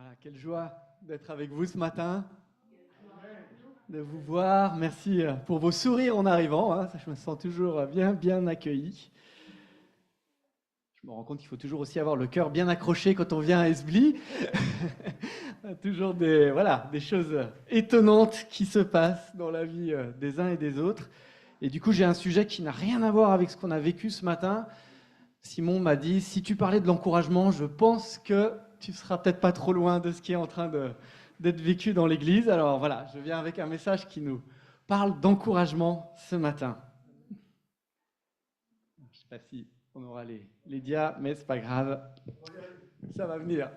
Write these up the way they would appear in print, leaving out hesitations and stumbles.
Voilà, quelle joie d'être avec vous ce matin, de vous voir. Merci pour vos sourires en arrivant. Hein. Je me sens toujours bien accueilli. Je me rends compte qu'il faut toujours aussi avoir le cœur bien accroché quand on vient à Esbly. Toujours des choses étonnantes qui se passent dans la vie des uns et des autres. Et du coup, j'ai un sujet qui n'a rien à voir avec ce qu'on a vécu ce matin. Simon m'a dit, si tu parlais de l'encouragement, je pense que tu seras peut-être pas trop loin de ce qui est en train d'être vécu dans l'Église. Alors voilà, je viens avec un message qui nous parle d'encouragement ce matin. Je ne sais pas si on aura les dias, mais c'est pas grave, ça va venir.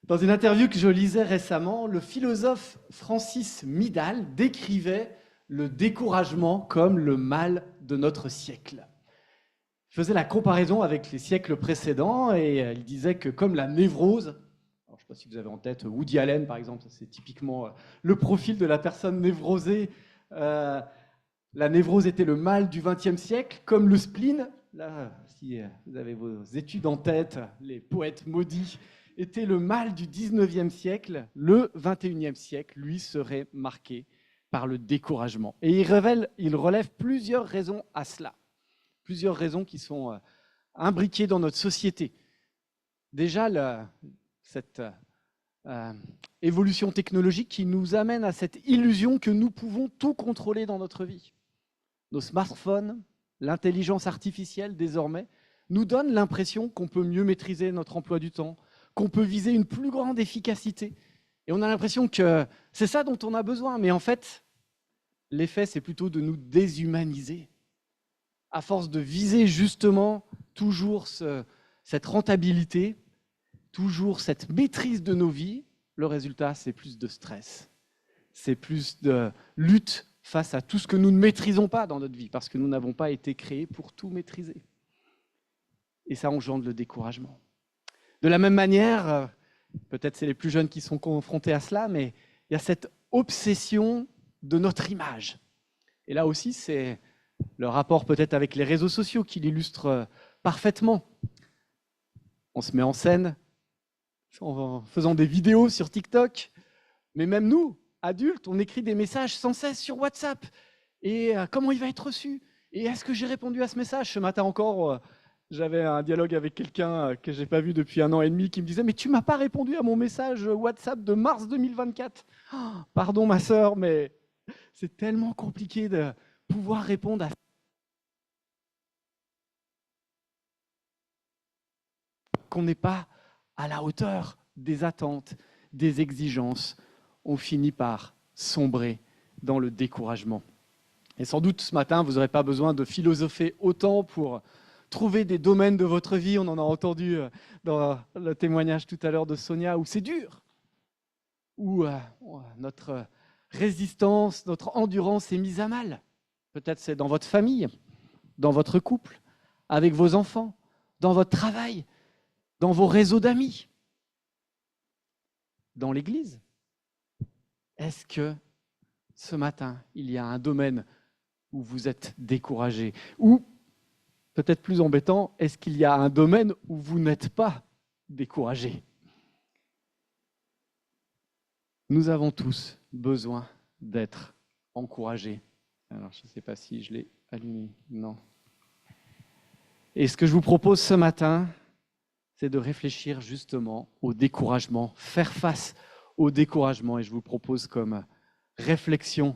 Dans une interview que je lisais récemment, le philosophe Francis Midal décrivait le découragement comme le mal de notre siècle. Il faisait la comparaison avec les siècles précédents et il disait que comme la névrose, alors je ne sais pas si vous avez en tête Woody Allen par exemple, c'est typiquement le profil de la personne névrosée, la névrose était le mal du XXe siècle, comme le spleen, là si vous avez vos études en tête, les poètes maudits, était le mal du XIXe siècle, le XXIe siècle, lui, serait marqué par le découragement. Et il relève plusieurs raisons à cela. Plusieurs raisons qui sont imbriquées dans notre société. Déjà, cette évolution technologique qui nous amène à cette illusion que nous pouvons tout contrôler dans notre vie. Nos smartphones, l'intelligence artificielle désormais, nous donnent l'impression qu'on peut mieux maîtriser notre emploi du temps, qu'on peut viser une plus grande efficacité. Et on a l'impression que c'est ça dont on a besoin. Mais en fait, l'effet, c'est plutôt de nous déshumaniser. À force de viser justement toujours cette rentabilité, toujours cette maîtrise de nos vies, le résultat, c'est plus de stress. C'est plus de lutte face à tout ce que nous ne maîtrisons pas dans notre vie, parce que nous n'avons pas été créés pour tout maîtriser. Et ça engendre le découragement. De la même manière, peut-être c'est les plus jeunes qui sont confrontés à cela, mais il y a cette obsession de notre image. Et là aussi, c'est le rapport peut-être avec les réseaux sociaux qui l'illustre parfaitement. On se met en scène en faisant des vidéos sur TikTok, mais même nous, adultes, on écrit des messages sans cesse sur WhatsApp. Et comment il va être reçu? Et est-ce que j'ai répondu à ce message? Ce matin encore, j'avais un dialogue avec quelqu'un que je n'ai pas vu depuis 1 an et demi qui me disait « Mais tu ne m'as pas répondu à mon message WhatsApp de mars 2024 !» Pardon ma sœur, mais c'est tellement compliqué de pouvoir répondre à qu'on n'est pas à la hauteur des attentes, des exigences. On finit par sombrer dans le découragement. Et sans doute ce matin, vous n'aurez pas besoin de philosopher autant pour trouver des domaines de votre vie. On en a entendu dans le témoignage tout à l'heure de Sonia, où c'est dur, où notre résistance, notre endurance est mise à mal. Peut-être c'est dans votre famille, dans votre couple, avec vos enfants, dans votre travail, dans vos réseaux d'amis, dans l'Église. Est-ce que ce matin, il y a un domaine où vous êtes découragé? Ou, peut-être plus embêtant, est-ce qu'il y a un domaine où vous n'êtes pas découragé? Nous avons tous besoin d'être encouragés. Alors, je ne sais pas si je l'ai allumé. Non. Et ce que je vous propose ce matin, c'est de réfléchir justement au découragement, faire face au découragement. Et je vous propose comme réflexion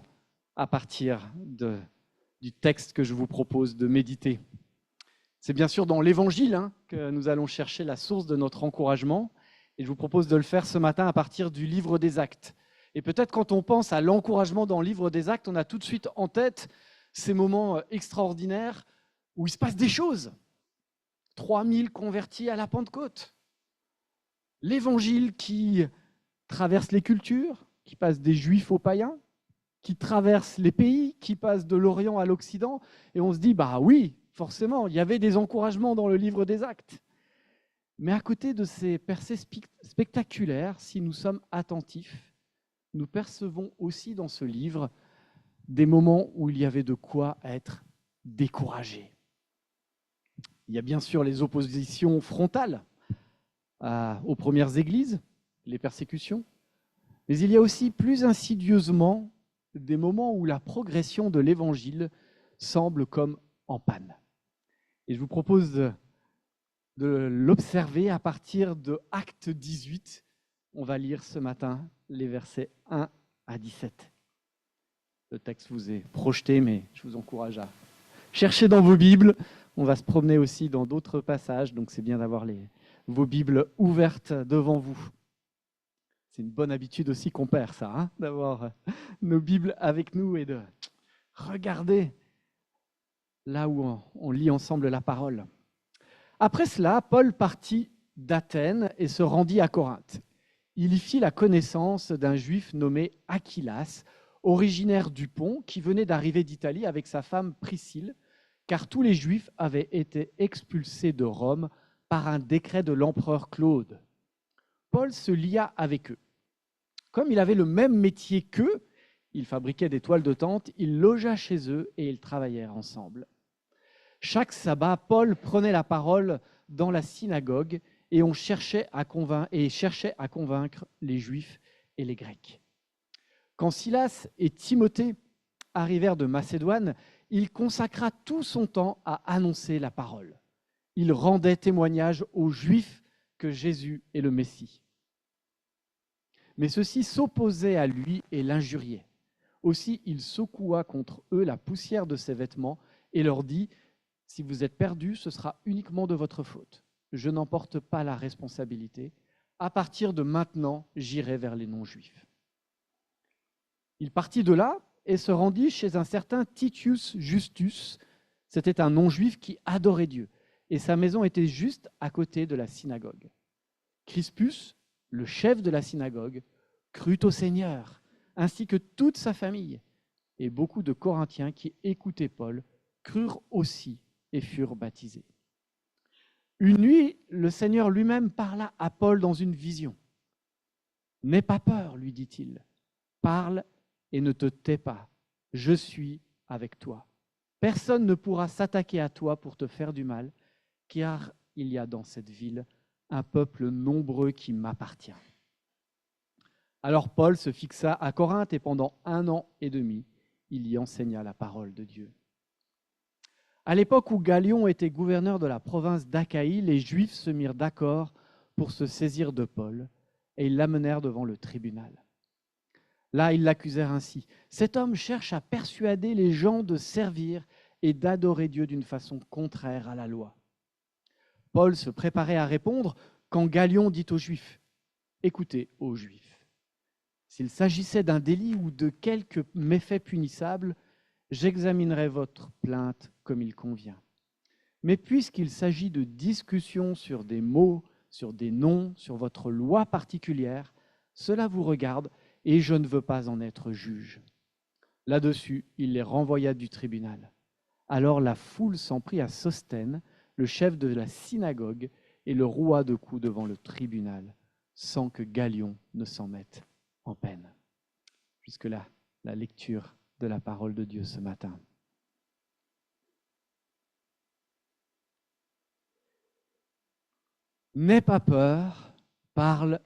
à partir du texte que je vous propose de méditer. C'est bien sûr dans l'Évangile que nous allons chercher la source de notre encouragement. Et je vous propose de le faire ce matin à partir du livre des Actes. Et peut-être quand on pense à l'encouragement dans le livre des Actes, on a tout de suite en tête ces moments extraordinaires où il se passe des choses. 3000 convertis à la Pentecôte. L'Évangile qui traverse les cultures, qui passe des Juifs aux païens, qui traverse les pays, qui passe de l'Orient à l'Occident. Et on se dit, bah oui, forcément, il y avait des encouragements dans le livre des Actes. Mais à côté de ces percées spectaculaires, si nous sommes attentifs, nous percevons aussi dans ce livre des moments où il y avait de quoi être découragé. Il y a bien sûr les oppositions frontales aux premières églises, les persécutions, mais il y a aussi plus insidieusement des moments où la progression de l'Évangile semble comme en panne. Et je vous propose de l'observer à partir de Acte 18. On va lire ce matin les versets 1 à 17. Le texte vous est projeté, mais je vous encourage à chercher dans vos Bibles. On va se promener aussi dans d'autres passages, donc c'est bien d'avoir vos Bibles ouvertes devant vous. C'est une bonne habitude aussi qu'on perd, ça, hein, d'avoir nos Bibles avec nous et de regarder là où on lit ensemble la parole. Après cela, Paul partit d'Athènes et se rendit à Corinthe. Il y fit la connaissance d'un juif nommé Aquilas, originaire du Pont, qui venait d'arriver d'Italie avec sa femme Priscille, car tous les Juifs avaient été expulsés de Rome par un décret de l'empereur Claude. Paul se lia avec eux. Comme il avait le même métier qu'eux, il fabriquait des toiles de tente, il logea chez eux et ils travaillèrent ensemble. Chaque sabbat, Paul prenait la parole dans la synagogue et cherchait à convaincre les Juifs et les Grecs. Quand Silas et Timothée arrivèrent de Macédoine, il consacra tout son temps à annoncer la parole. Il rendait témoignage aux Juifs que Jésus est le Messie. Mais ceux-ci s'opposaient à lui et l'injuriaient. Aussi, il secoua contre eux la poussière de ses vêtements et leur dit : « Si vous êtes perdus, ce sera uniquement de votre faute. Je n'en porte pas la responsabilité. À partir de maintenant, j'irai vers les non-juifs. » Il partit de là et se rendit chez un certain Titius Justus. C'était un non-juif qui adorait Dieu, et sa maison était juste à côté de la synagogue. Crispus, le chef de la synagogue, crut au Seigneur, ainsi que toute sa famille, et beaucoup de Corinthiens qui écoutaient Paul crurent aussi et furent baptisés. Une nuit, le Seigneur lui-même parla à Paul dans une vision. « N'aie pas peur, lui dit-il, parle et ne te tais pas, je suis avec toi. Personne ne pourra s'attaquer à toi pour te faire du mal, car il y a dans cette ville un peuple nombreux qui m'appartient. » Alors Paul se fixa à Corinthe et pendant 1 an et demi, il y enseigna la parole de Dieu. À l'époque où Gallion était gouverneur de la province d'Achaïe, les Juifs se mirent d'accord pour se saisir de Paul et ils l'amenèrent devant le tribunal. Là, ils l'accusèrent ainsi : « Cet homme cherche à persuader les gens de servir et d'adorer Dieu d'une façon contraire à la loi. » Paul se préparait à répondre quand Gallion dit aux Juifs : « Écoutez, ô Juifs, s'il s'agissait d'un délit ou de quelque méfait punissable, j'examinerai votre plainte comme il convient. Mais puisqu'il s'agit de discussions sur des mots, sur des noms, sur votre loi particulière, cela vous regarde et je ne veux pas en être juge. » Là-dessus, il les renvoya du tribunal. Alors la foule s'en prit à Sosthène, le chef de la synagogue, et le roua de coups devant le tribunal, sans que Gallion ne s'en mette en peine. Jusque-là, la lecture de la parole de Dieu ce matin. N'aie pas peur, parle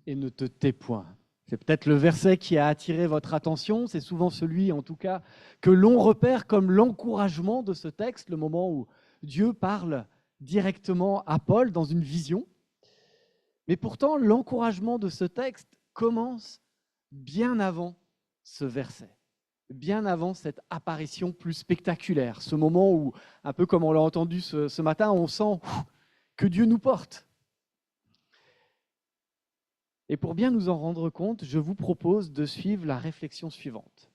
et ne te tais point. C'est peut-être le verset qui a attiré votre attention, c'est souvent celui, en tout cas, que l'on repère comme l'encouragement de ce texte, le moment où Dieu parle directement à Paul dans une vision. Mais pourtant, l'encouragement de ce texte commence bien avant ce verset, bien avant cette apparition plus spectaculaire, ce moment où, un peu comme on l'a entendu ce matin, on sent que Dieu nous porte. Et pour bien nous en rendre compte, je vous propose de suivre la réflexion suivante.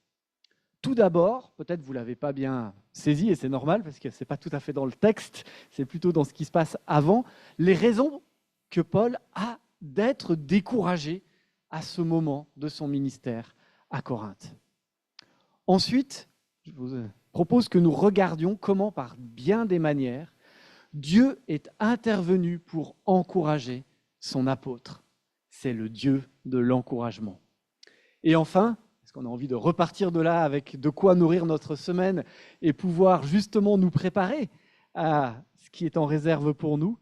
Tout d'abord, peut-être vous ne l'avez pas bien saisi, et c'est normal parce que ce n'est pas tout à fait dans le texte, c'est plutôt dans ce qui se passe avant, les raisons que Paul a d'être découragé à ce moment de son ministère à Corinthe. Ensuite, je vous propose que nous regardions comment, par bien des manières, Dieu est intervenu pour encourager son apôtre. C'est le Dieu de l'encouragement. Et enfin, parce qu'on a envie de repartir de là avec de quoi nourrir notre semaine et pouvoir justement nous préparer à ce qui est en réserve pour nous,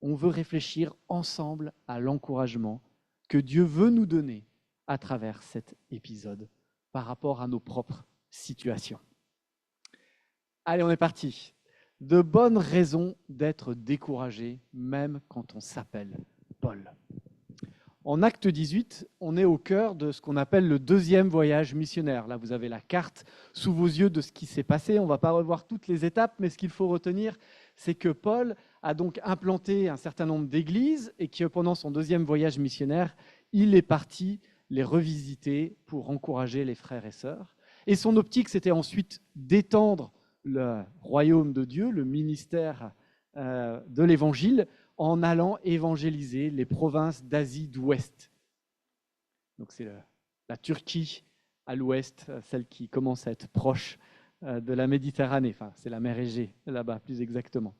on veut réfléchir ensemble à l'encouragement que Dieu veut nous donner à travers cet épisode par rapport à nos propres situations. Allez, on est parti. De bonnes raisons d'être découragé, même quand on s'appelle Paul. En Acte 18, on est au cœur de ce qu'on appelle le deuxième voyage missionnaire. Là, vous avez la carte sous vos yeux de ce qui s'est passé. On ne va pas revoir toutes les étapes, mais ce qu'il faut retenir, c'est que Paul a donc implanté un certain nombre d'églises et que pendant son deuxième voyage missionnaire, il est parti les revisiter pour encourager les frères et sœurs. Et son optique, c'était ensuite d'étendre le royaume de Dieu, le ministère de l'Évangile, en allant évangéliser les provinces d'Asie d'Ouest. Donc c'est la Turquie à l'ouest, celle qui commence à être proche de la Méditerranée. Enfin, c'est la mer Égée, là-bas, plus exactement.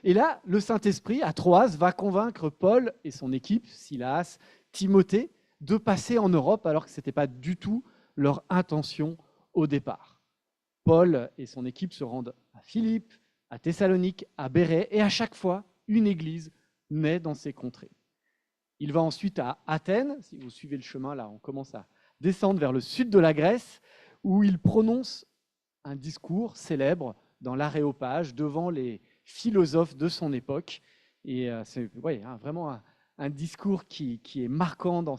Et là, le Saint-Esprit, à Troas, va convaincre Paul et son équipe, Silas, Timothée, de passer en Europe, alors que ce n'était pas du tout leur intention au départ. Paul et son équipe se rendent à Philippe, à Thessalonique, à Bérée, et à chaque fois, une église naît dans ces contrées. Il va ensuite à Athènes, si vous suivez le chemin, là, on commence à descendre vers le sud de la Grèce, où il prononce un discours célèbre dans l'Aréopage devant les philosophes de son époque. Et c'est vraiment un discours qui est marquant dans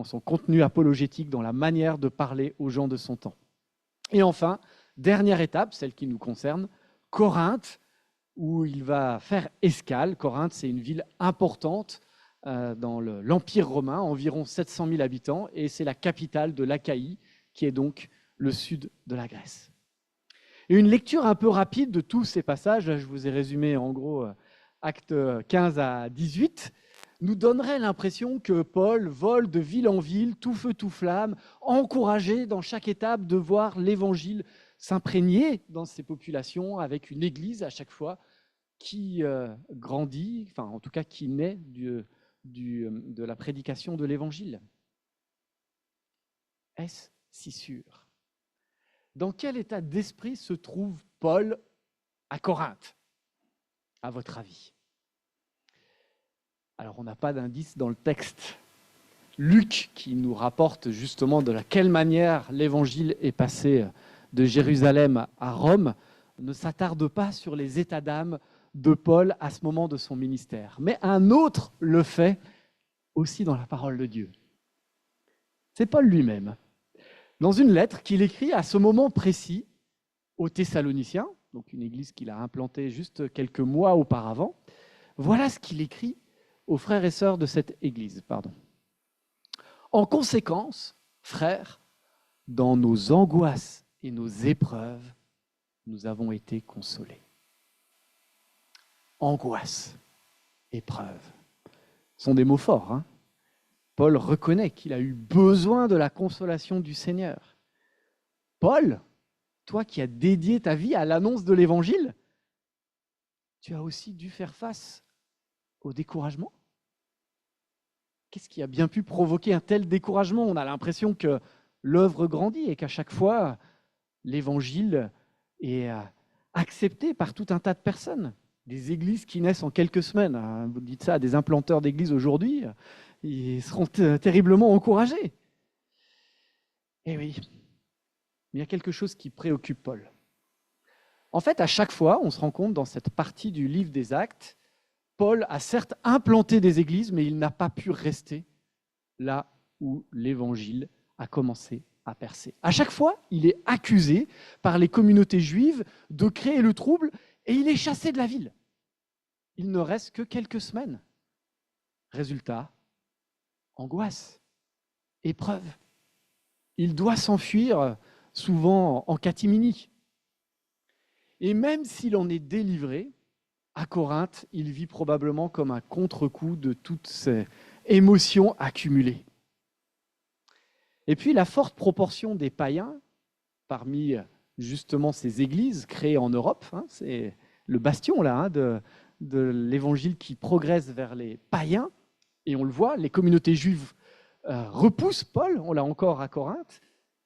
son contenu apologétique, dans la manière de parler aux gens de son temps. Et enfin, dernière étape, celle qui nous concerne, Corinthe, où il va faire escale. Corinthe, c'est une ville importante dans l'Empire romain, environ 700 000 habitants, et c'est la capitale de l'Achaïe, qui est donc le sud de la Grèce. Et une lecture un peu rapide de tous ces passages, là je vous ai résumé en gros actes 15 à 18, nous donnerait l'impression que Paul vole de ville en ville, tout feu, tout flamme, encouragé dans chaque étape de voir l'Évangile s'imprégner dans ces populations avec une église à chaque fois qui grandit, enfin en tout cas qui naît de la prédication de l'Évangile. Est-ce si sûr? Dans quel état d'esprit se trouve Paul à Corinthe, à votre avis? Alors, on n'a pas d'indice dans le texte. Luc, qui nous rapporte justement de quelle manière l'Évangile est passé de Jérusalem à Rome, ne s'attarde pas sur les états d'âme de Paul à ce moment de son ministère. Mais un autre le fait aussi dans la parole de Dieu. C'est Paul lui-même. Dans une lettre qu'il écrit à ce moment précis aux Thessaloniciens, donc une église qu'il a implantée juste quelques mois auparavant, voilà ce qu'il écrit aux frères et sœurs de cette église. En conséquence, frères, dans nos angoisses et nos épreuves, nous avons été consolés. Angoisse, épreuve, sont des mots forts, hein ? Paul reconnaît qu'il a eu besoin de la consolation du Seigneur. Paul, toi qui as dédié ta vie à l'annonce de l'Évangile, tu as aussi dû faire face au découragement. Qu'est-ce qui a bien pu provoquer un tel découragement? On a l'impression que l'œuvre grandit et qu'à chaque fois, l'Évangile est accepté par tout un tas de personnes. Des églises qui naissent en quelques semaines. Vous dites ça à des implanteurs d'églises aujourd'hui, ils seront terriblement encouragés. Eh oui, il y a quelque chose qui préoccupe Paul. En fait, à chaque fois, on se rend compte dans cette partie du livre des Actes, Paul a certes implanté des églises, mais il n'a pas pu rester là où l'Évangile a commencé à percer. À chaque fois, il est accusé par les communautés juives de créer le trouble et il est chassé de la ville. Il ne reste que quelques semaines. Résultat, angoisse, épreuve. Il doit s'enfuir, souvent en catimini. Et même s'il en est délivré, à Corinthe, il vit probablement comme un contre-coup de toutes ces émotions accumulées. Et puis la forte proportion des païens, parmi justement ces églises créées en Europe, c'est le bastion là, de l'évangile qui progresse vers les païens, et on le voit, les communautés juives repoussent Paul, on l'a encore à Corinthe,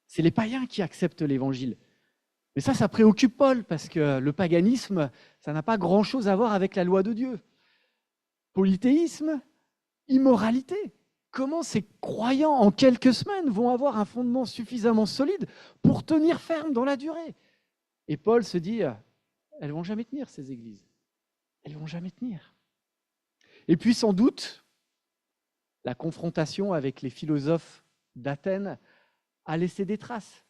c'est les païens qui acceptent l'évangile. Mais ça préoccupe Paul, parce que le paganisme, ça n'a pas grand-chose à voir avec la loi de Dieu. Polythéisme, immoralité. Comment ces croyants, en quelques semaines, vont avoir un fondement suffisamment solide pour tenir ferme dans la durée? Et Paul se dit, elles ne vont jamais tenir, ces églises. Elles ne vont jamais tenir. Et puis, sans doute, la confrontation avec les philosophes d'Athènes a laissé des traces.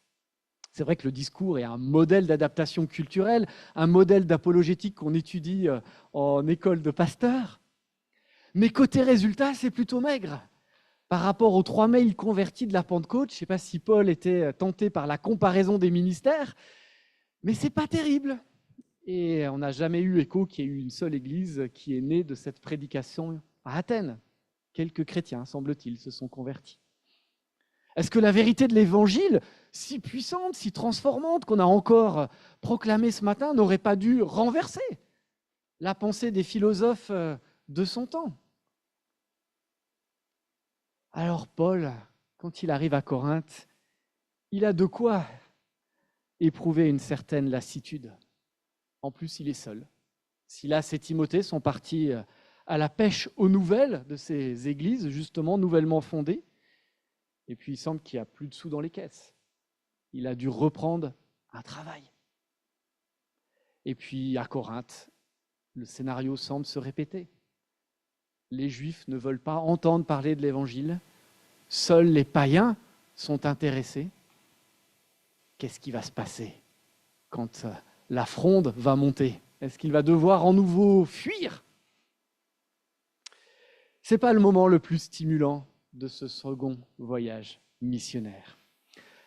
C'est vrai que le discours est un modèle d'adaptation culturelle, un modèle d'apologétique qu'on étudie en école de pasteur. Mais côté résultat, c'est plutôt maigre. Par rapport aux 3000 convertis de la Pentecôte, je ne sais pas si Paul était tenté par la comparaison des ministères, mais ce n'est pas terrible. Et on n'a jamais eu écho qu'il y ait eu une seule église qui est née de cette prédication à Athènes. Quelques chrétiens, semble-t-il, se sont convertis. Est-ce que la vérité de l'Évangile, si puissante, si transformante, qu'on a encore proclamée ce matin, n'aurait pas dû renverser la pensée des philosophes de son temps? Alors Paul, quand il arrive à Corinthe, il a de quoi éprouver une certaine lassitude. En plus, il est seul. Silas et Timothée sont partis à la pêche aux nouvelles de ces églises, justement nouvellement fondées. Et puis, il semble qu'il n'y a plus de sous dans les caisses. Il a dû reprendre un travail. Et puis, à Corinthe, le scénario semble se répéter. Les Juifs ne veulent pas entendre parler de l'Évangile. Seuls les païens sont intéressés. Qu'est-ce qui va se passer quand la fronde va monter? Est-ce qu'il va devoir en nouveau fuir? Ce n'est pas le moment le plus stimulant de ce second voyage missionnaire.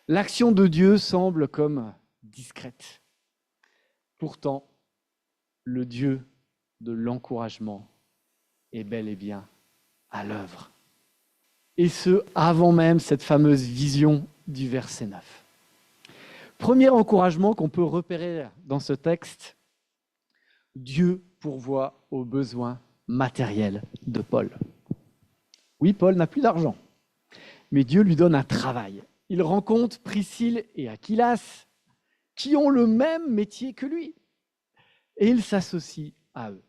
L'action de Dieu semble comme discrète. Pourtant, le Dieu de l'encouragement est bel et bien à l'œuvre. Et ce, avant même cette fameuse vision du verset 9. Premier encouragement qu'on peut repérer dans ce texte, Dieu pourvoit aux besoins matériels de Paul. Oui, Paul n'a plus d'argent, mais Dieu lui donne un travail. Il rencontre Priscille et Aquilas, qui ont le même métier que lui, et il s'associe à eux.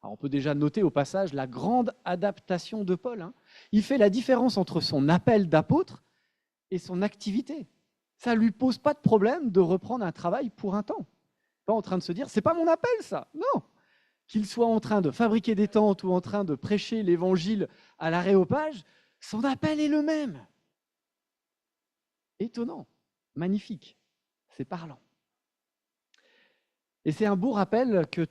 Alors on peut déjà noter au passage la grande adaptation de Paul. Il fait la différence entre son appel d'apôtre et son activité. Ça ne lui pose pas de problème de reprendre un travail pour un temps. Pas en train de se dire, c'est pas mon appel ça. Non. Qu'il soit en train de fabriquer des tentes ou en train de prêcher l'évangile à l'Aréopage, son appel est le même. Étonnant, magnifique, c'est parlant. Et c'est un beau rappel que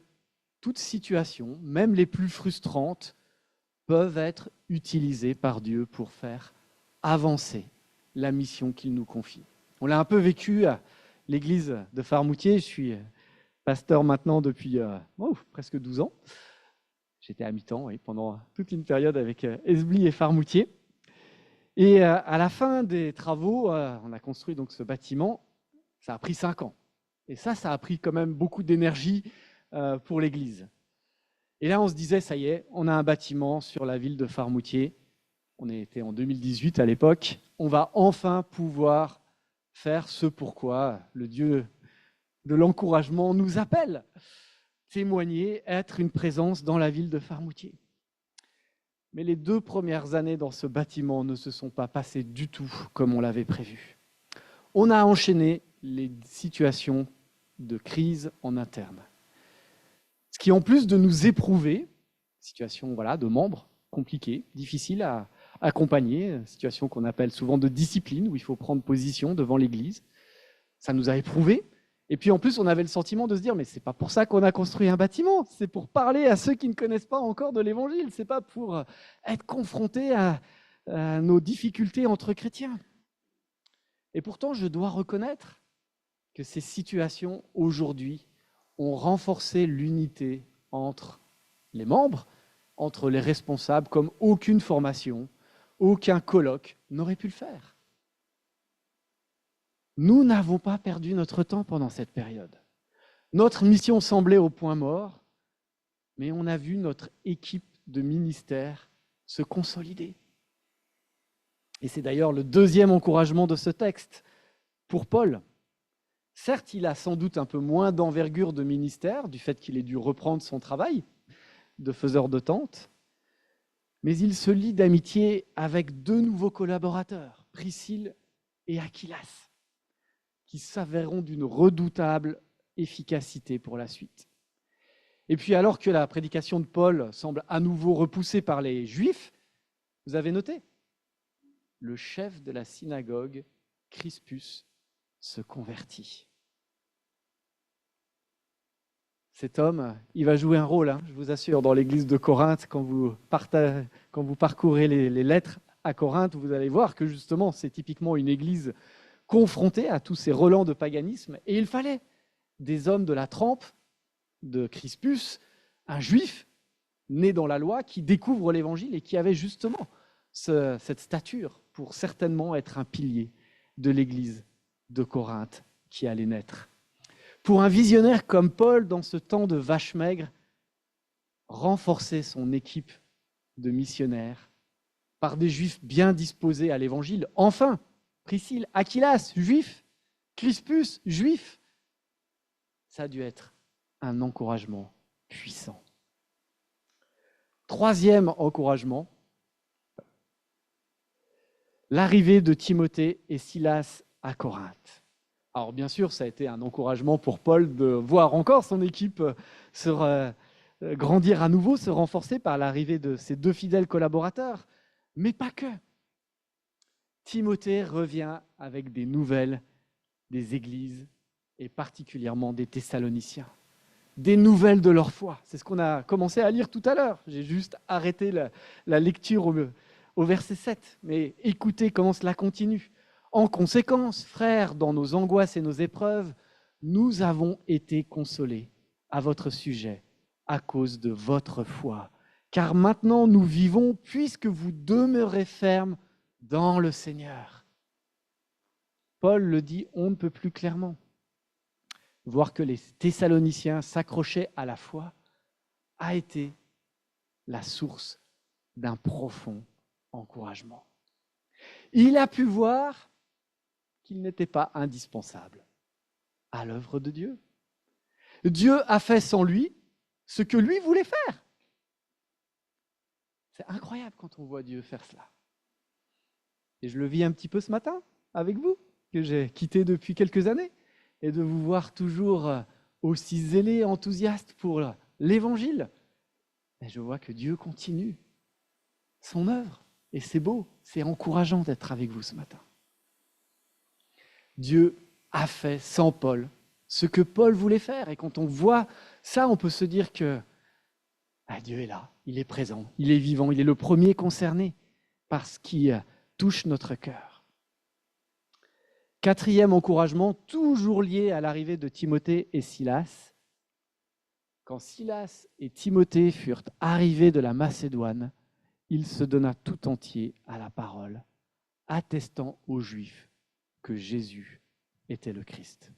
toutes situations, même les plus frustrantes, peuvent être utilisées par Dieu pour faire avancer la mission qu'il nous confie. On l'a un peu vécu à l'église de Farmoutier. Je suis pasteur maintenant depuis presque 12 ans. J'étais à mi-temps pendant toute une période avec Esbly et Farmoutier. Et à la fin des travaux, on a construit donc ce bâtiment. Ça a pris 5 ans. Et ça a pris quand même beaucoup d'énergie pour l'église. Et là, on se disait, ça y est, on a un bâtiment sur la ville de Farmoutier. On était en 2018 à l'époque. On va enfin pouvoir faire ce pourquoi le Dieu de l'encouragement nous appelle. Témoigner, être une présence dans la ville de Farmoutier. Mais les 2 premières années dans ce bâtiment ne se sont pas passées du tout comme on l'avait prévu. On a enchaîné les situations de crise en interne. Ce qui, en plus de nous éprouver, situation de membres compliquée, difficile à accompagner, situation qu'on appelle souvent de discipline, où il faut prendre position devant l'Église, ça nous a éprouvés. Et puis en plus, on avait le sentiment de se dire, mais c'est pas pour ça qu'on a construit un bâtiment, c'est pour parler à ceux qui ne connaissent pas encore de l'Évangile, c'est pas pour être confrontés à nos difficultés entre chrétiens. Et pourtant, je dois reconnaître que ces situations, aujourd'hui, ont renforcé l'unité entre les membres, entre les responsables, comme aucune formation, aucun colloque n'aurait pu le faire. Nous n'avons pas perdu notre temps pendant cette période. Notre mission semblait au point mort, mais on a vu notre équipe de ministère se consolider. Et c'est d'ailleurs le deuxième encouragement de ce texte pour Paul. Certes, il a sans doute un peu moins d'envergure de ministère, du fait qu'il ait dû reprendre son travail de faiseur de tente, Mais il se lie d'amitié avec deux nouveaux collaborateurs, Priscille et Aquilas, qui s'avéreront d'une redoutable efficacité pour la suite. Et puis alors que la prédication de Paul semble à nouveau repoussée par les Juifs, vous avez noté, le chef de la synagogue, Crispus, se convertit. Cet homme, il va jouer un rôle, je vous assure, dans l'église de Corinthe. Quand vous parcourez les lettres à Corinthe, vous allez voir que justement, c'est typiquement une église confrontée à tous ces relents de paganisme. Et il fallait des hommes de la trempe de Crispus, un juif né dans la loi, qui découvre l'évangile et qui avait justement cette stature pour certainement être un pilier de l'église de Corinthe qui allait naître. Pour un visionnaire comme Paul, dans ce temps de vache maigre, renforcer son équipe de missionnaires par des juifs bien disposés à l'évangile. Enfin, Priscille, Aquilas, juif, Crispus, juif, ça a dû être un encouragement puissant. Troisième encouragement, l'arrivée de Timothée et Silas à Corinthe. Alors bien sûr, ça a été un encouragement pour Paul de voir encore son équipe grandir à nouveau, se renforcer par l'arrivée de ses deux fidèles collaborateurs. Mais pas que. Timothée revient avec des nouvelles des églises et particulièrement des Thessaloniciens. Des nouvelles de leur foi. C'est ce qu'on a commencé à lire tout à l'heure. J'ai juste arrêté la lecture au verset 7. Mais écoutez comment cela continue. En conséquence, frères, dans nos angoisses et nos épreuves, nous avons été consolés à votre sujet à cause de votre foi. Car maintenant nous vivons puisque vous demeurez fermes dans le Seigneur. Paul le dit on ne peut plus clairement. Voir que les Thessaloniciens s'accrochaient à la foi a été la source d'un profond encouragement. Il a pu voir qu'il n'était pas indispensable à l'œuvre de Dieu. Dieu a fait sans lui ce que lui voulait faire. C'est incroyable quand on voit Dieu faire cela. Et je le vis un petit peu ce matin avec vous, que j'ai quitté depuis quelques années, et de vous voir toujours aussi zélé, enthousiaste pour l'Évangile. Et je vois que Dieu continue son œuvre. Et c'est beau, c'est encourageant d'être avec vous ce matin. Dieu a fait sans Paul ce que Paul voulait faire. Et quand on voit ça, on peut se dire que Dieu est là, il est présent, il est vivant, il est le premier concerné par ce qui touche notre cœur. Quatrième encouragement, toujours lié à l'arrivée de Timothée et Silas. Quand Silas et Timothée furent arrivés de la Macédoine, il se donna tout entier à la parole, attestant aux Juifs que Jésus était le Christ.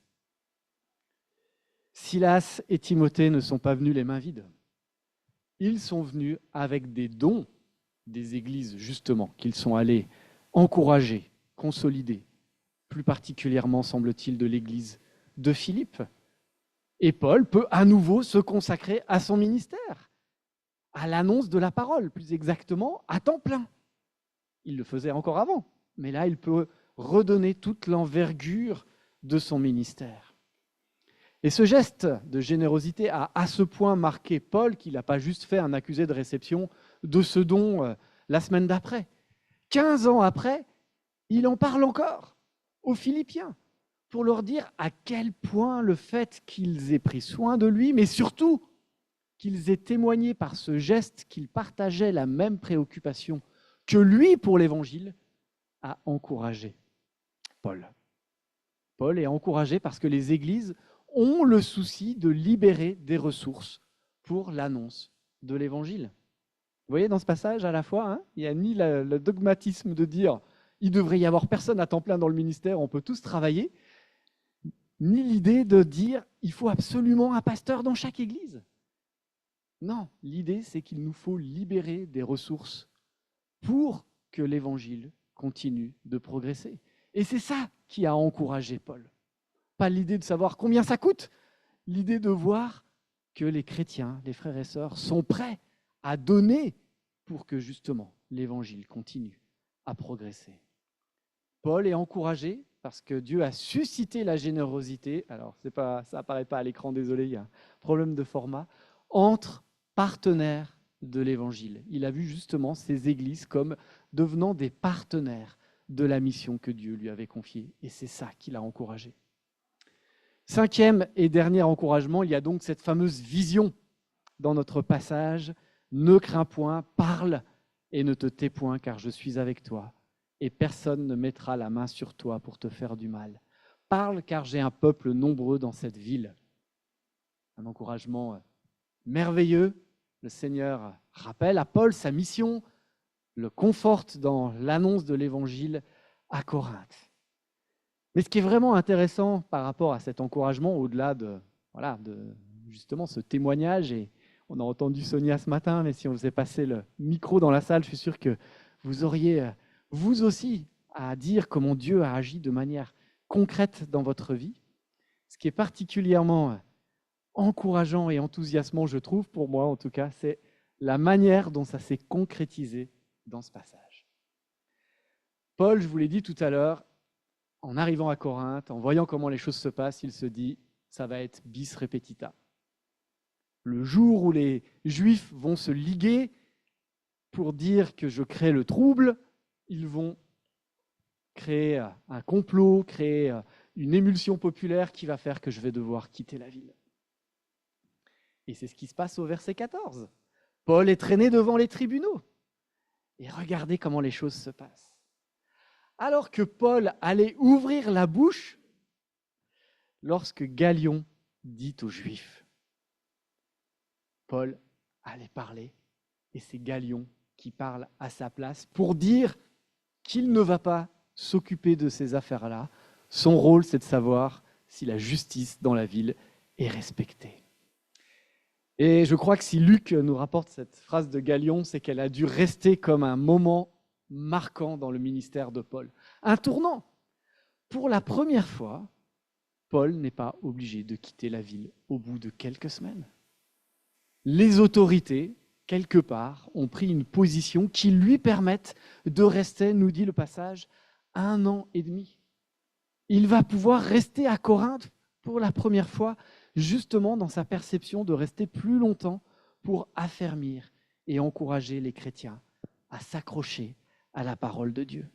Silas et Timothée ne sont pas venus les mains vides. Ils sont venus avec des dons des églises, justement, qu'ils sont allés encourager, consolider, plus particulièrement, semble-t-il, de l'église de Philippe. Et Paul peut à nouveau se consacrer à son ministère, à l'annonce de la parole, plus exactement, à temps plein. Il le faisait encore avant, mais là, il peut redonner toute l'envergure de son ministère. Et ce geste de générosité a à ce point marqué Paul qu'il n'a pas juste fait un accusé de réception de ce don la semaine d'après. 15 ans après, il en parle encore aux Philippiens pour leur dire à quel point le fait qu'ils aient pris soin de lui, mais surtout qu'ils aient témoigné par ce geste qu'ils partageaient la même préoccupation que lui pour l'Évangile, a encouragé Paul. Paul est encouragé parce que les églises ont le souci de libérer des ressources pour l'annonce de l'Évangile. Vous voyez dans ce passage, à la fois, il n'y a ni le dogmatisme de dire il devrait y avoir personne à temps plein dans le ministère, on peut tous travailler, ni l'idée de dire il faut absolument un pasteur dans chaque église. Non, l'idée c'est qu'il nous faut libérer des ressources pour que l'Évangile continue de progresser. Et c'est ça qui a encouragé Paul. Pas l'idée de savoir combien ça coûte, l'idée de voir que les chrétiens, les frères et sœurs, sont prêts à donner pour que justement l'Évangile continue à progresser. Paul est encouragé parce que Dieu a suscité la générosité, alors ça n'apparaît pas à l'écran, désolé, il y a un problème de format, entre partenaires de l'Évangile. Il a vu justement ces églises comme devenant des partenaires de la mission que Dieu lui avait confiée, et c'est ça qui l'a encouragé. Cinquième et dernier encouragement, il y a donc cette fameuse vision dans notre passage. Ne crains point, parle et ne te tais point, car je suis avec toi, et personne ne mettra la main sur toi pour te faire du mal. Parle, car j'ai un peuple nombreux dans cette ville. Un encouragement merveilleux. Le Seigneur rappelle à Paul sa mission, le conforte dans l'annonce de l'Évangile à Corinthe. Mais ce qui est vraiment intéressant par rapport à cet encouragement, au-delà de justement ce témoignage, et on a entendu Sonia ce matin, mais si on faisait passer le micro dans la salle, je suis sûr que vous auriez, vous aussi, à dire comment Dieu a agi de manière concrète dans votre vie. Ce qui est particulièrement encourageant et enthousiasmant, je trouve, pour moi en tout cas, c'est la manière dont ça s'est concrétisé dans ce passage. Paul, je vous l'ai dit tout à l'heure, en arrivant à Corinthe, en voyant comment les choses se passent, il se dit, ça va être bis repetita. Le jour où les Juifs vont se liguer pour dire que je crée le trouble, ils vont créer un complot, créer une émulsion populaire qui va faire que je vais devoir quitter la ville. Et c'est ce qui se passe au verset 14. Paul est traîné devant les tribunaux. Et regardez comment les choses se passent. Alors que Paul allait ouvrir la bouche, lorsque Gallion dit aux Juifs, Paul allait parler, et c'est Gallion qui parle à sa place pour dire qu'il ne va pas s'occuper de ces affaires-là. Son rôle, c'est de savoir si la justice dans la ville est respectée. Et je crois que si Luc nous rapporte cette phrase de Gallion, c'est qu'elle a dû rester comme un moment marquant dans le ministère de Paul. Un tournant. Pour la première fois, Paul n'est pas obligé de quitter la ville au bout de quelques semaines. Les autorités, quelque part, ont pris une position qui lui permette de rester, nous dit le passage, 1 an et demi. Il va pouvoir rester à Corinthe pour la première fois, justement dans sa perception de rester plus longtemps pour affermir et encourager les chrétiens à s'accrocher à la parole de Dieu.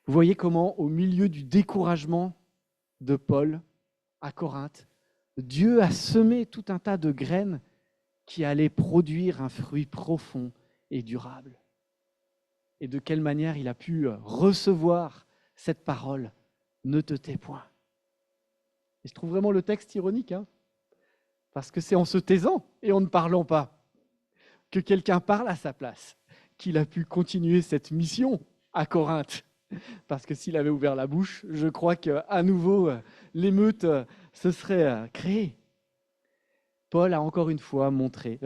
Vous voyez comment, au milieu du découragement de Paul à Corinthe, Dieu a semé tout un tas de graines qui allaient produire un fruit profond et durable. Et de quelle manière il a pu recevoir cette parole, ne te tais point. Et je trouve vraiment le texte ironique, parce que c'est en se taisant et en ne parlant pas que quelqu'un parle à sa place qu'il a pu continuer cette mission à Corinthe. Parce que s'il avait ouvert la bouche, je crois qu'à nouveau, l'émeute se serait créée. Dieu a encore une fois montré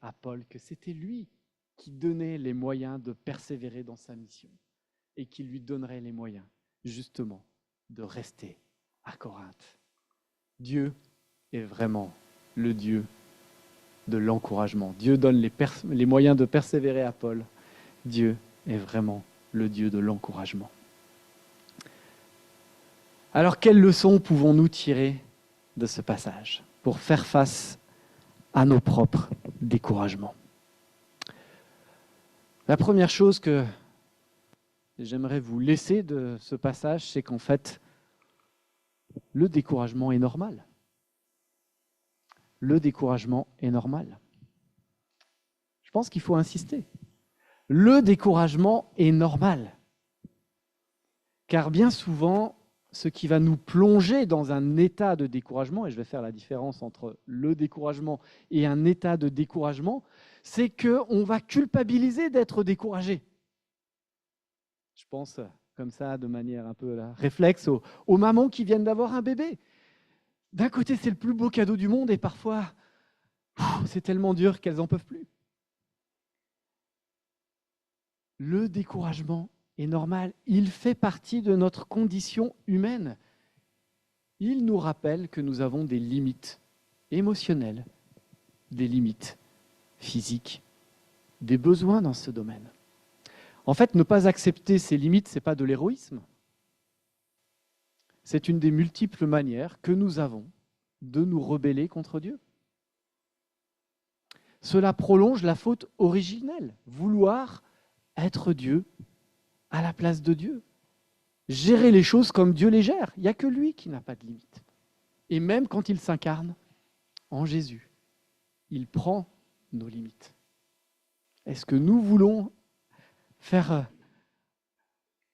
à Paul que c'était lui qui donnait les moyens de persévérer dans sa mission et qui lui donnerait les moyens, justement, de rester à Corinthe. Dieu est vraiment le Dieu de l'encouragement. Dieu donne les moyens de persévérer à Paul. Dieu est vraiment le Dieu de l'encouragement. Alors, quelles leçons pouvons-nous tirer de ce passage pour faire face à nos propres découragements? La première chose que j'aimerais vous laisser de ce passage, c'est qu'en fait, le découragement est normal. Le découragement est normal. Je pense qu'il faut insister. Le découragement est normal. Car bien souvent, ce qui va nous plonger dans un état de découragement, et je vais faire la différence entre le découragement et un état de découragement, c'est qu'on va culpabiliser d'être découragé. Je pense comme ça, de manière un peu réflexe, aux mamans qui viennent d'avoir un bébé. D'un côté, c'est le plus beau cadeau du monde, et parfois, c'est tellement dur qu'elles n'en peuvent plus. Le découragement est normal. Il fait partie de notre condition humaine. Il nous rappelle que nous avons des limites émotionnelles, des limites physiques, des besoins dans ce domaine. En fait, ne pas accepter ses limites, ce n'est pas de l'héroïsme. C'est une des multiples manières que nous avons de nous rebeller contre Dieu. Cela prolonge la faute originelle, vouloir être Dieu à la place de Dieu. Gérer les choses comme Dieu les gère. Il n'y a que lui qui n'a pas de limite. Et même quand il s'incarne en Jésus, il prend nos limites. Est-ce que nous voulons faire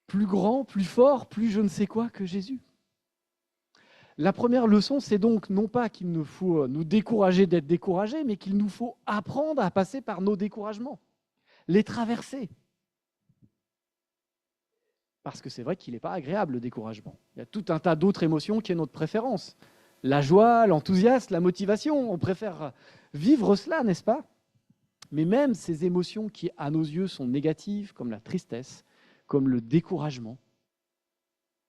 plus grand, plus fort, plus je ne sais quoi que Jésus? La première leçon, c'est donc non pas qu'il nous faut nous décourager d'être découragés, mais qu'il nous faut apprendre à passer par nos découragements, les traverser. Parce que c'est vrai qu'il n'est pas agréable, le découragement. Il y a tout un tas d'autres émotions qui est notre préférence. La joie, l'enthousiasme, la motivation, on préfère vivre cela, n'est-ce pas? Mais même ces émotions qui, à nos yeux, sont négatives, comme la tristesse, comme le découragement,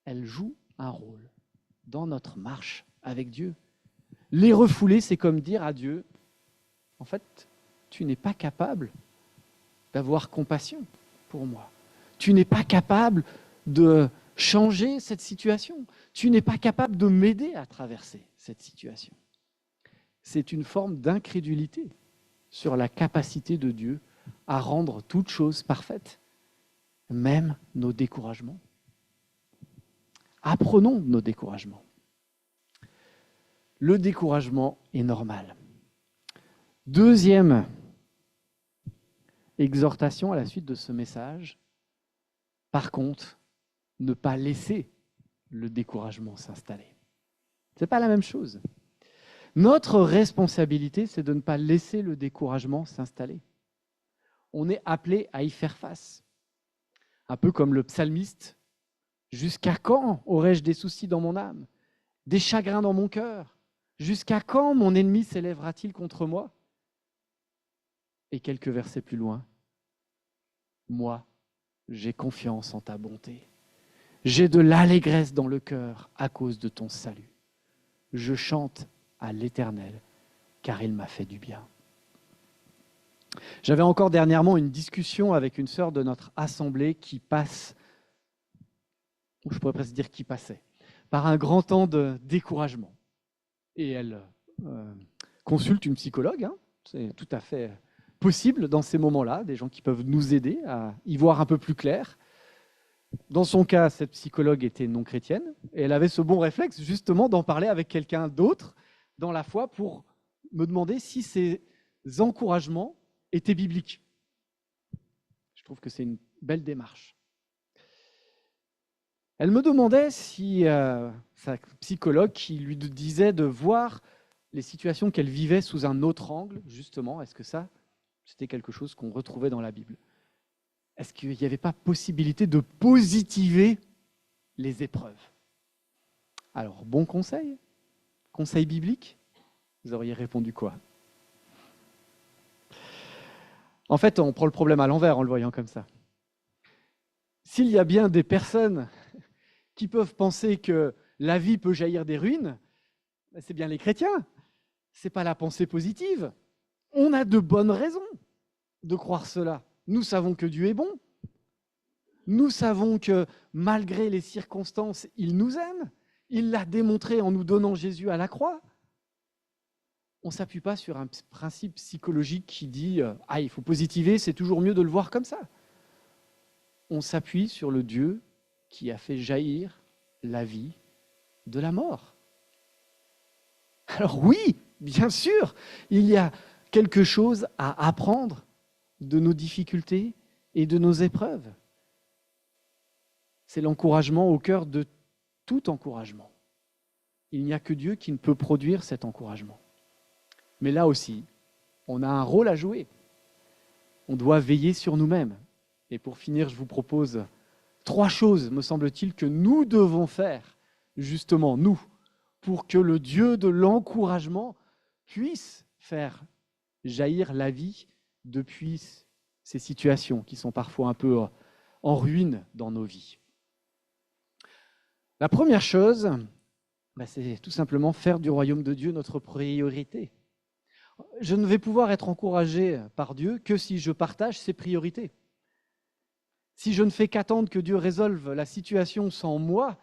elles jouent un rôle dans notre marche avec Dieu. Les refouler, c'est comme dire à Dieu, en fait, tu n'es pas capable d'avoir compassion pour moi. Tu n'es pas capable de changer cette situation. Tu n'es pas capable de m'aider à traverser cette situation. C'est une forme d'incrédulité sur la capacité de Dieu à rendre toute chose parfaite, même nos découragements. Apprenons nos découragements. Le découragement est normal. Deuxième exhortation à la suite de ce message, par contre, ne pas laisser le découragement s'installer. Ce n'est pas la même chose. Notre responsabilité, c'est de ne pas laisser le découragement s'installer. On est appelé à y faire face. Un peu comme le psalmiste. Jusqu'à quand aurai-je des soucis dans mon âme, des chagrins dans mon cœur? Jusqu'à quand mon ennemi s'élèvera-t-il contre moi? Et quelques versets plus loin, moi, j'ai confiance en ta bonté. J'ai de l'allégresse dans le cœur à cause de ton salut. Je chante à l'Éternel, car il m'a fait du bien. J'avais encore dernièrement une discussion avec une sœur de notre assemblée qui passe, ou je pourrais presque dire qui passait, par un grand temps de découragement. Et elle consulte une psychologue, hein. C'est tout à fait possible dans ces moments-là, des gens qui peuvent nous aider à y voir un peu plus clair. Dans son cas, cette psychologue était non chrétienne et elle avait ce bon réflexe justement d'en parler avec quelqu'un d'autre dans la foi pour me demander si ces encouragements étaient bibliques. Je trouve que c'est une belle démarche. Elle me demandait si sa psychologue qui lui disait de voir les situations qu'elle vivait sous un autre angle, justement, est-ce que ça, c'était quelque chose qu'on retrouvait dans la Bible? Est-ce qu'il n'y avait pas possibilité de positiver les épreuves? Alors, bon conseil? Conseil biblique? Vous auriez répondu quoi? En fait, on prend le problème à l'envers en le voyant comme ça. S'il y a bien des personnes qui peuvent penser que la vie peut jaillir des ruines, c'est bien les chrétiens. Ce n'est pas la pensée positive. On a de bonnes raisons de croire cela. Nous savons que Dieu est bon. Nous savons que malgré les circonstances, il nous aime. Il l'a démontré en nous donnant Jésus à la croix. On ne s'appuie pas sur un principe psychologique qui dit « Ah, il faut positiver, c'est toujours mieux de le voir comme ça ». On s'appuie sur le Dieu qui a fait jaillir la vie de la mort. Alors oui, bien sûr, il y a quelque chose à apprendre de nos difficultés et de nos épreuves. C'est l'encouragement au cœur de tout encouragement. Il n'y a que Dieu qui ne peut produire cet encouragement. Mais là aussi, on a un rôle à jouer. On doit veiller sur nous-mêmes. Et pour finir, je vous propose 3 choses, me semble-t-il, que nous devons faire, justement, nous, pour que le Dieu de l'encouragement puisse faire jaillir la vie depuis ces situations qui sont parfois un peu en ruine dans nos vies. La première chose, c'est tout simplement faire du royaume de Dieu notre priorité. Je ne vais pouvoir être encouragé par Dieu que si je partage ses priorités. Si je ne fais qu'attendre que Dieu résolve la situation sans moi,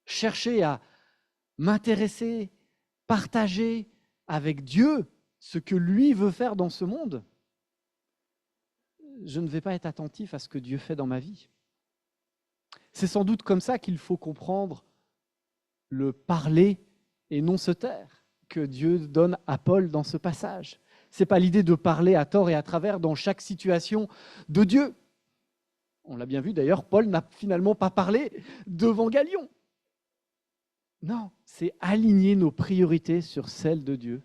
chercher à m'intéresser, partager avec Dieu ce que lui veut faire dans ce monde, je ne vais pas être attentif à ce que Dieu fait dans ma vie. C'est sans doute comme ça qu'il faut comprendre le parler et non se taire que Dieu donne à Paul dans ce passage. Ce n'est pas l'idée de parler à tort et à travers dans chaque situation de Dieu. On l'a bien vu d'ailleurs, Paul n'a finalement pas parlé devant Galion. Non, c'est aligner nos priorités sur celles de Dieu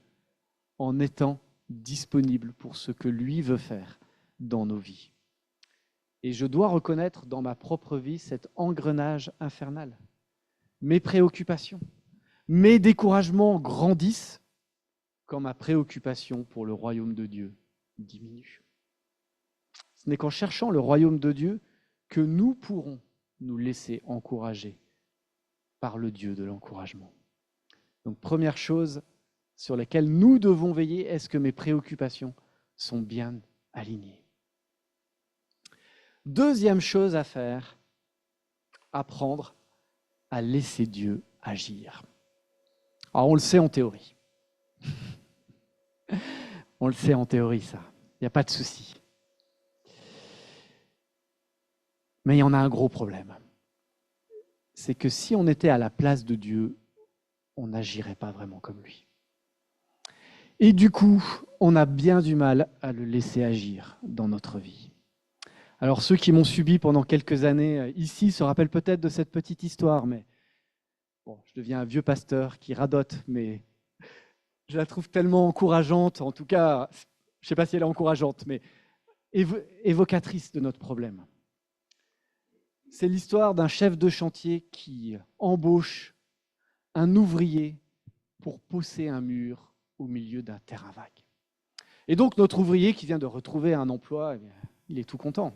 en étant disponible pour ce que lui veut faire dans nos vies. Et je dois reconnaître dans ma propre vie cet engrenage infernal. Mes préoccupations, mes découragements grandissent quand ma préoccupation pour le royaume de Dieu diminue. Ce n'est qu'en cherchant le royaume de Dieu que nous pourrons nous laisser encourager par le Dieu de l'encouragement. Donc, première chose sur laquelle nous devons veiller, est-ce que mes préoccupations sont bien alignées? Deuxième chose à faire, apprendre à laisser Dieu agir. Alors, on le sait en théorie. On le sait en théorie, ça. Il n'y a pas de souci. Mais il y en a un gros problème. C'est que si on était à la place de Dieu, on n'agirait pas vraiment comme lui. Et du coup, on a bien du mal à le laisser agir dans notre vie. Alors ceux qui m'ont subi pendant quelques années ici se rappellent peut-être de cette petite histoire, mais bon, je deviens un vieux pasteur qui radote, mais je la trouve tellement encourageante, en tout cas, je ne sais pas si elle est encourageante, mais évocatrice de notre problème. C'est l'histoire d'un chef de chantier qui embauche un ouvrier pour pousser un mur au milieu d'un terrain vague. Et donc notre ouvrier qui vient de retrouver un emploi, eh bien, il est tout content.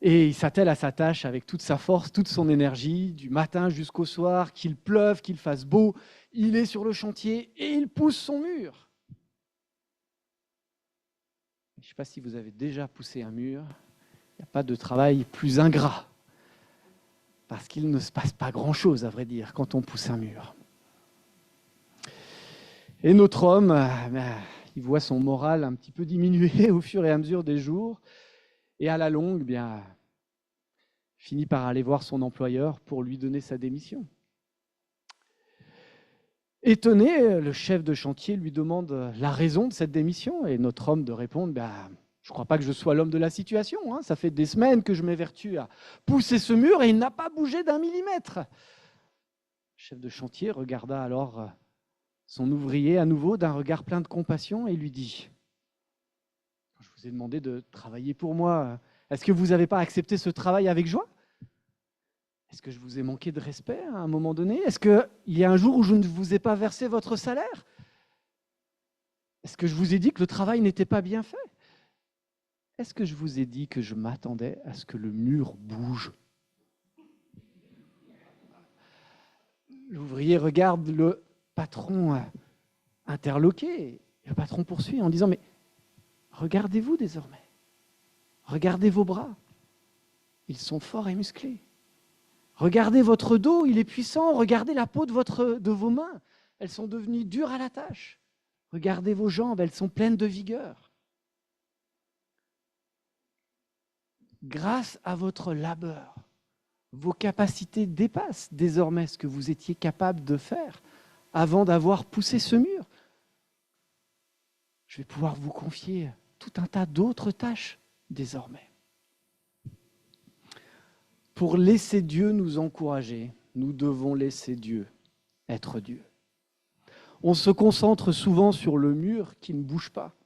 Et il s'attelle à sa tâche avec toute sa force, toute son énergie, du matin jusqu'au soir, qu'il pleuve, qu'il fasse beau, il est sur le chantier et il pousse son mur. Je ne sais pas si vous avez déjà poussé un mur, il n'y a pas de travail plus ingrat, parce qu'il ne se passe pas grand-chose, à vrai dire, quand on pousse un mur. Et notre homme, il voit son moral un petit peu diminuer au fur et à mesure des jours, et à la longue, bien, finit par aller voir son employeur pour lui donner sa démission. Étonné, le chef de chantier lui demande la raison de cette démission, et notre homme de répondre, je ne crois pas que je sois l'homme de la situation, hein. Ça fait des semaines que je m'évertue à pousser ce mur et il n'a pas bougé d'un millimètre. Le chef de chantier regarda alors son ouvrier à nouveau d'un regard plein de compassion et lui dit « Je vous ai demandé de travailler pour moi. Est-ce que vous n'avez pas accepté ce travail avec joie? Est-ce que je vous ai manqué de respect à un moment donné? Est-ce qu'il y a un jour où je ne vous ai pas versé votre salaire? Est-ce que je vous ai dit que le travail n'était pas bien fait? Est-ce que je vous ai dit que je m'attendais à ce que le mur bouge ?» L'ouvrier regarde le patron interloqué. Le patron poursuit en disant « Mais regardez-vous désormais. Regardez vos bras. Ils sont forts et musclés. Regardez votre dos, il est puissant. Regardez la peau de vos mains. Elles sont devenues dures à la tâche. Regardez vos jambes, elles sont pleines de vigueur. Grâce à votre labeur, vos capacités dépassent désormais ce que vous étiez capable de faire avant d'avoir poussé ce mur. Je vais pouvoir vous confier tout un tas d'autres tâches désormais. Pour laisser Dieu nous encourager, nous devons laisser Dieu être Dieu. On se concentre souvent sur le mur qui ne bouge pas.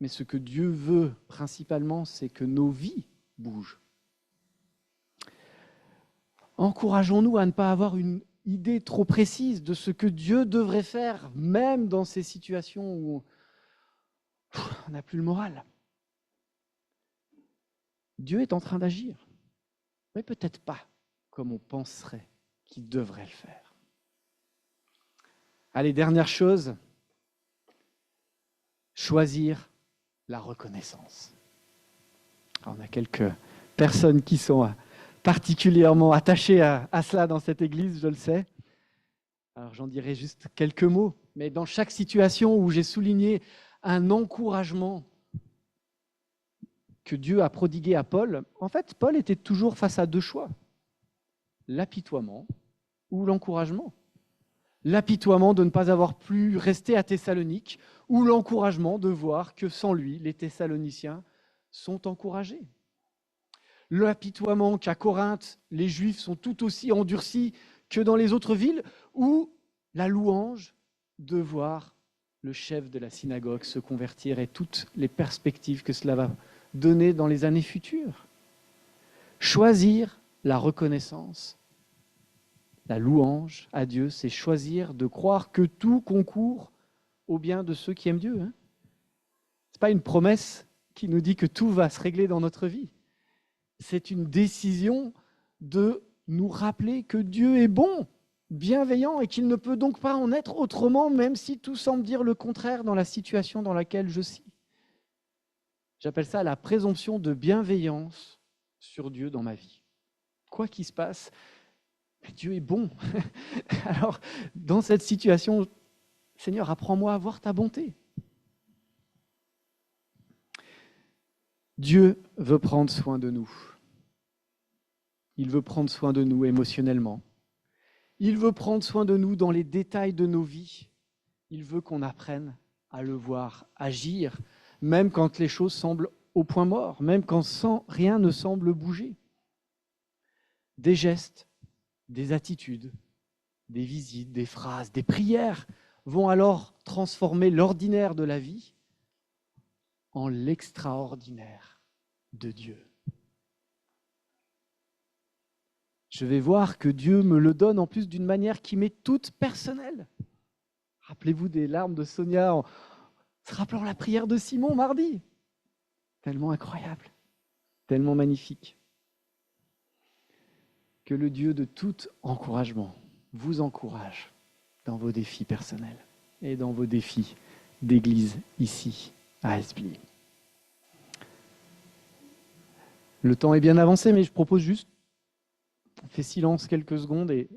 Mais ce que Dieu veut principalement, c'est que nos vies bougent. Encourageons-nous à ne pas avoir une idée trop précise de ce que Dieu devrait faire, même dans ces situations où on n'a plus le moral. Dieu est en train d'agir, mais peut-être pas comme on penserait qu'il devrait le faire. Allez, dernière chose, choisir la reconnaissance. Alors, on a quelques personnes qui sont particulièrement attachées à cela dans cette église, je le sais. Alors j'en dirai juste quelques mots, mais dans chaque situation où j'ai souligné un encouragement que Dieu a prodigué à Paul, en fait, Paul était toujours face à deux choix, l'apitoiement ou l'encouragement. L'apitoiement de ne pas avoir pu rester à Thessalonique, ou l'encouragement de voir que sans lui, les Thessaloniciens sont encouragés. L'apitoiement qu'à Corinthe, les Juifs sont tout aussi endurcis que dans les autres villes, ou la louange de voir le chef de la synagogue se convertir et toutes les perspectives que cela va donner dans les années futures. Choisir la reconnaissance, la louange à Dieu, c'est choisir de croire que tout concourt au bien de ceux qui aiment Dieu. Ce n'est pas une promesse qui nous dit que tout va se régler dans notre vie. C'est une décision de nous rappeler que Dieu est bon, bienveillant et qu'il ne peut donc pas en être autrement, même si tout semble dire le contraire dans la situation dans laquelle je suis. J'appelle ça la présomption de bienveillance sur Dieu dans ma vie. Quoi qu'il se passe, Dieu est bon. Alors, dans cette situation, Seigneur, apprends-moi à voir ta bonté. Dieu veut prendre soin de nous. Il veut prendre soin de nous émotionnellement. Il veut prendre soin de nous dans les détails de nos vies. Il veut qu'on apprenne à le voir agir, même quand les choses semblent au point mort, même quand rien ne semble bouger. Des gestes, des attitudes, des visites, des phrases, des prières vont alors transformer l'ordinaire de la vie en l'extraordinaire de Dieu. Je vais voir que Dieu me le donne en plus d'une manière qui m'est toute personnelle. Rappelez-vous des larmes de Sonia en se rappelant la prière de Simon mardi. Tellement incroyable, tellement magnifique. Que le Dieu de tout encouragement vous encourage dans vos défis personnels et dans vos défis d'église ici à Espli. Le temps est bien avancé, mais je propose juste, on fait silence quelques secondes et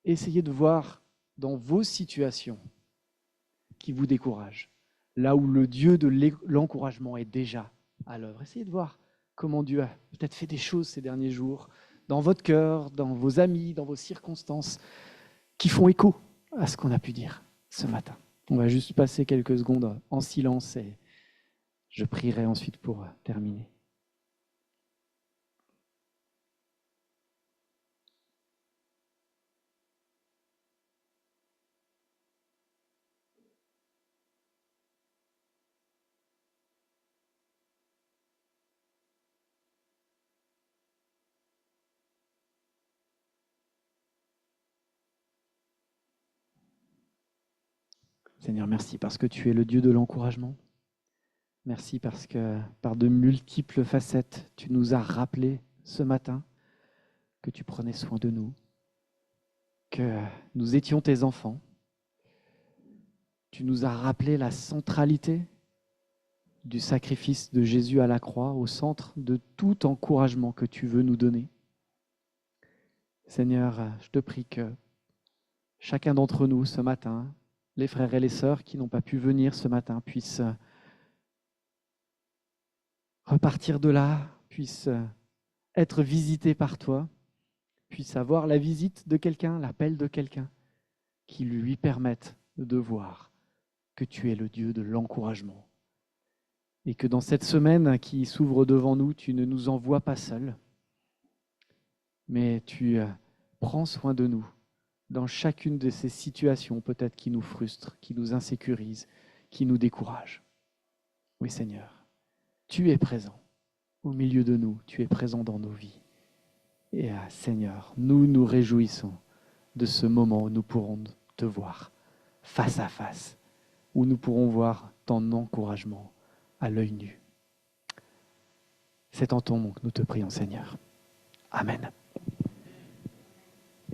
essayez de voir dans vos situations qui vous découragent, là où le Dieu de l'encouragement est déjà à l'œuvre. Essayez de voir comment Dieu a peut-être fait des choses ces derniers jours, dans votre cœur, dans vos amis, dans vos circonstances, qui font écho à ce qu'on a pu dire ce matin. On va juste passer quelques secondes en silence et je prierai ensuite pour terminer. Seigneur, merci parce que tu es le Dieu de l'encouragement. Merci parce que par de multiples facettes, tu nous as rappelé ce matin que tu prenais soin de nous, que nous étions tes enfants. Tu nous as rappelé la centralité du sacrifice de Jésus à la croix, au centre de tout encouragement que tu veux nous donner. Seigneur, je te prie que chacun d'entre nous ce matin, les frères et les sœurs qui n'ont pas pu venir ce matin, puissent repartir de là, puissent être visités par toi, puissent avoir la visite de quelqu'un, l'appel de quelqu'un, qui lui permette de voir que tu es le Dieu de l'encouragement. Et que dans cette semaine qui s'ouvre devant nous, tu ne nous envoies pas seuls, mais tu prends soin de nous dans chacune de ces situations peut-être qui nous frustrent, qui nous insécurisent, qui nous découragent. Oui Seigneur, tu es présent au milieu de nous, tu es présent dans nos vies. Et Seigneur, nous nous réjouissons de ce moment où nous pourrons te voir face à face, où nous pourrons voir ton encouragement à l'œil nu. C'est en ton nom que nous te prions, Seigneur. Amen.